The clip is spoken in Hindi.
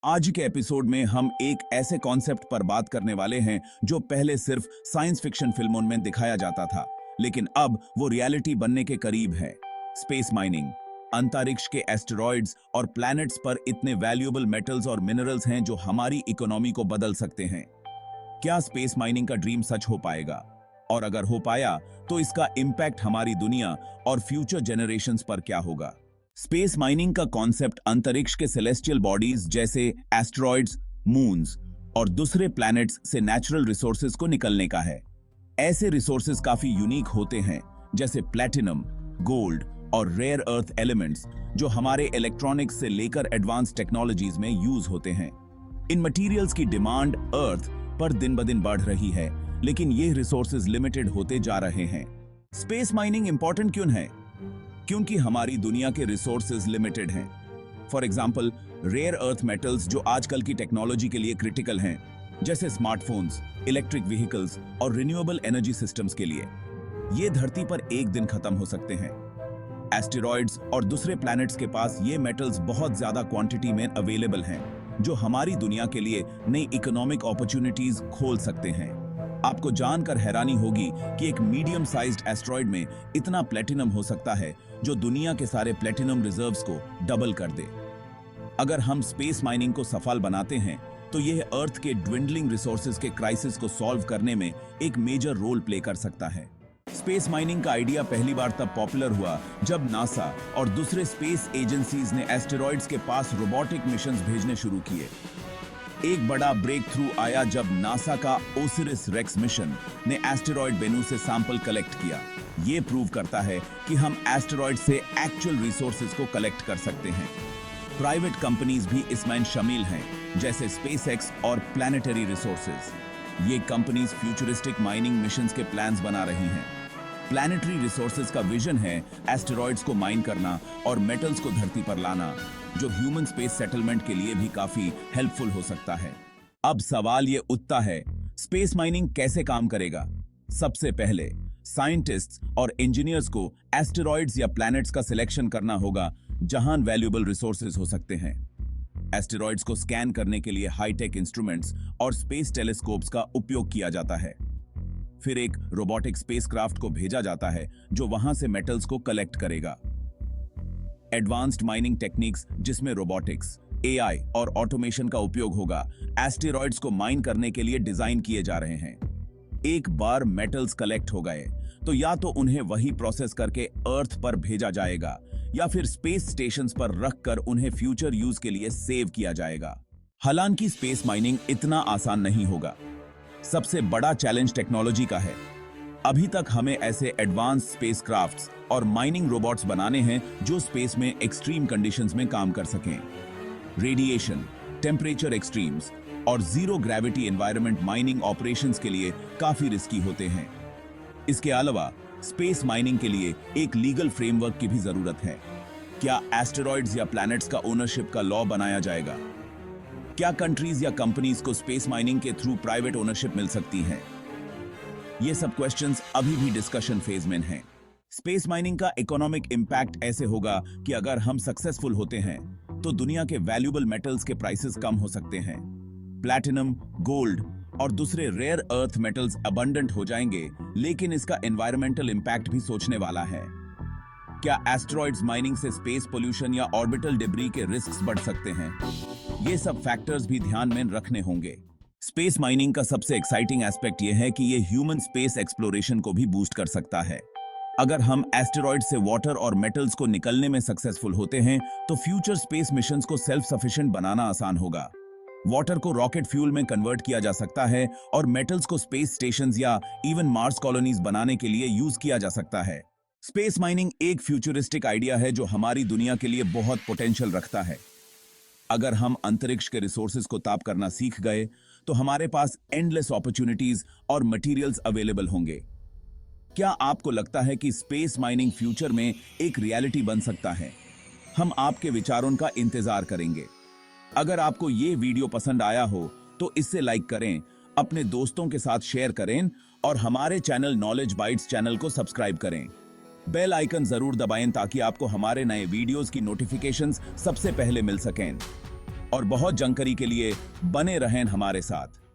आज के एपिसोड में हम एक ऐसे कॉन्सेप्ट पर बात करने वाले हैं जो पहले सिर्फ साइंस फिक्शन फिल्मों में दिखाया जाता था, लेकिन अब वो रियलिटी बनने के करीब है। Space mining. अंतरिक्ष के एस्टेरॉइड्स और प्लैनेट्स पर इतने वैल्यूएबल मेटल्स और मिनरल्स हैं जो हमारी इकोनॉमी को बदल सकते हैं। क्या स्पेस माइनिंग का ड्रीम सच हो पाएगा? और अगर हो पाया तो इसका इंपैक्ट हमारी दुनिया और फ्यूचर जनरेशंस पर क्या होगा? स्पेस माइनिंग का कॉन्सेप्ट अंतरिक्ष के सेलेस्टियल बॉडीज जैसे एस्टेरॉइड्स, मून्स और दूसरे प्लैनेट्स से नेचुरल रिसोर्सेज को निकलने का है। ऐसे रिसोर्सेज काफी यूनिक होते हैं, जैसे प्लैटिनम, गोल्ड और रेयर अर्थ एलिमेंट्स, जो हमारे इलेक्ट्रॉनिक्स से लेकर एडवांस टेक्नोलॉजीज में यूज होते हैं। इन मटेरियल्स की डिमांड अर्थ पर दिन ब दिन बढ़ रही है, लेकिन ये रिसोर्सेज लिमिटेड होते जा रहे हैं। स्पेस माइनिंग इंपॉर्टेंट क्यों है? क्योंकि हमारी दुनिया के रिसोर्सेज लिमिटेड हैं। For example, rare earth metals जो आजकल की टेक्नोलॉजी के लिए क्रिटिकल हैं, जैसे स्मार्टफोन्स, इलेक्ट्रिक व्हीकल्स और रिन्यूएबल एनर्जी सिस्टम्स के लिए, ये धरती पर एक दिन खत्म हो सकते हैं। एस्टेरॉइड्स और दूसरे प्लैनेट्स के पास ये मेटल्स बहुत ज्यादा क्वांटिटी में अवेलेबल हैं, जो हमारी दुनिया के लिए नई इकोनॉमिक अपॉर्चुनिटीज खोल सकते हैं। आपको जानकर हैरानी होगी कि एक मीडियम साइज्ड एस्टेरॉइड में इतना प्लेटिनम हो सकता है जो दुनिया के सारे प्लेटिनम रिजर्व्स को डबल कर दे। अगर हम स्पेस माइनिंग को सफल बनाते हैं तो यह अर्थ के ड्विंडलिंग रिसोर्सेज के क्राइसिस को सॉल्व करने में एक मेजर रोल प्ले कर सकता है। स्पेस माइनिंग का आइडिया पहली बार तब पॉपुलर हुआ जब नासा और दूसरे स्पेस एजेंसीज ने एस्टेरॉइड्स के पास रोबोटिक मिशंस भेजने शुरू किए। एक बड़ा ब्रेक थ्रू आया जब नासा का ओसिरिस रेक्स मिशन ने एस्टेरॉइड बेनू से सैंपल कलेक्ट किया। ये प्रूव करता है कि हम एस्टेरॉइड से एक्चुअल रिसोर्सेज को कलेक्ट कर सकते हैं। प्राइवेट कंपनीज भी इसमें शामिल हैं, जैसे स्पेसएक्स और प्लैनेटरी रिसोर्सेज। ये कंपनीज फ्यूचरिस्टिक माइनिंग मिशंस के प्लान्स बना रही हैं। प्लैनेटरी रिसोर्सेज का विजन है एस्टेरॉइड्स को माइन करना और मेटल्स को धरती पर लाना, जो ह्यूमन स्पेस सेटलमेंट के लिए भी काफी हेल्पफुल हो सकता है। अब सवाल ये उठता है, स्पेस माइनिंग कैसे काम करेगा? सबसे पहले साइंटिस्ट्स और इंजीनियर्स को एस्टेरॉइड्स या प्लैनेट्स का सिलेक्शन करना होगा जहां वैल्यूएबल रिसोर्सेज हो सकते हैं। एस्टेरॉइड्स को स्कैन करने के लिए हाईटेक इंस्ट्रूमेंट्स और स्पेस टेलीस्कोप्स का उपयोग किया जाता है। फिर एक रोबोटिक स्पेसक्राफ्ट को भेजा जाता है जो वहां से मेटल्स को कलेक्ट करेगा। एडवांस्ड माइनिंग टेक्निक्स, जिसमें रोबोटिक्स, एआई और ऑटोमेशन का उपयोग होगा, एस्टेरॉइड्स को माइन करने के लिए डिजाइन किए जा रहे हैं। एक बार मेटल्स कलेक्ट हो गए तो या तो उन्हें वही प्रोसेस करके अर्थ पर भेजा जाएगा या फिर स्पेस स्टेशंस पर रखकर उन्हें फ्यूचर यूज के लिए सेव किया जाएगा। हालांकि स्पेस माइनिंग इतना आसान नहीं होगा। सबसे बड़ा चैलेंज टेक्नोलॉजी का है। अभी तक हमें ऐसे एडवांस स्पेसक्राफ्ट्स और माइनिंग रोबोट्स बनाने हैं जो स्पेस में एक्सट्रीम कंडीशंस में काम कर सकें। रेडिएशन, टेम्परेचर एक्सट्रीम्स और zero gravity environment mining operations के लिए काफी रिस्की होते हैं। इसके अलावा स्पेस माइनिंग के लिए एक लीगल फ्रेमवर्क की भी जरूरत है। क्या एस्टेरॉइड्स या प्लैनेट्स का ओनरशिप का लॉ बनाया जाएगा? क्या कंट्रीज या कंपनीज को स्पेस माइनिंग के थ्रू प्राइवेट ओनरशिप मिल सकती है? ये सब क्वेश्चंस अभी भी डिस्कशन फेज में हैं। स्पेस माइनिंग का इकोनॉमिक इंपैक्ट ऐसे होगा कि अगर हम सक्सेसफुल होते हैं तो दुनिया के वैल्यूएबल मेटल्स के प्राइसेस कम हो सकते हैं। प्लैटिनम, गोल्ड और दूसरे रेयर अर्थ मेटल्स अबंडेंट हो जाएंगे, लेकिन इसका एनवायरमेंटल इंपैक्ट भी सोचने वाला है। क्या एस्टेरॉइड्स माइनिंग से स्पेस पोल्यूशन या ऑर्बिटल डिब्री के रिस्क बढ़ सकते हैं? ये सब फैक्टर्स भी ध्यान में रखने होंगे। स्पेस माइनिंग का सबसे एक्साइटिंग एस्पेक्ट यह है कि ये ह्यूमन स्पेस एक्सप्लोरेशन को भी बूस्ट कर सकता है। अगर हम एस्टेरॉइड से वाटर और मेटल्स को निकलने में सक्सेसफुल होते हैं तो फ्यूचर स्पेस मिशंस को सेल्फ सफिशिएंट बनाना आसान होगा। वाटर को रॉकेट फ्यूल में कन्वर्ट किया जा सकता है और मेटल्स को स्पेस स्टेशंस या इवन मार्स कॉलोनीज बनाने के लिए यूज किया जा सकता है। स्पेस माइनिंग एक फ्यूचरिस्टिक आइडिया है जो हमारी दुनिया के लिए बहुत पोटेंशियल रखता है। अगर हम अंतरिक्ष के रिसोर्सेज को ताप करना सीख गए तो हमारे पास एंडलेस अपॉर्चुनिटीज और मटेरियल्स अवेलेबल होंगे। क्या आपको लगता है कि स्पेस माइनिंग फ्यूचर में एक रियलिटी बन सकता है? हम आपके विचारों का इंतजार करेंगे। अगर आपको ये वीडियो पसंद आया हो तो इसे लाइक करें, अपने दोस्तों के साथ शेयर करें और हमारे चैनल नॉलेज बाइट्स चैनल को सब्सक्राइब करें। बेल आइकन जरूर दबाएं ताकि आपको हमारे नए वीडियोस की नोटिफिकेशंस सबसे पहले मिल सकें। और बहुत जानकारी के लिए बने रहें हमारे साथ।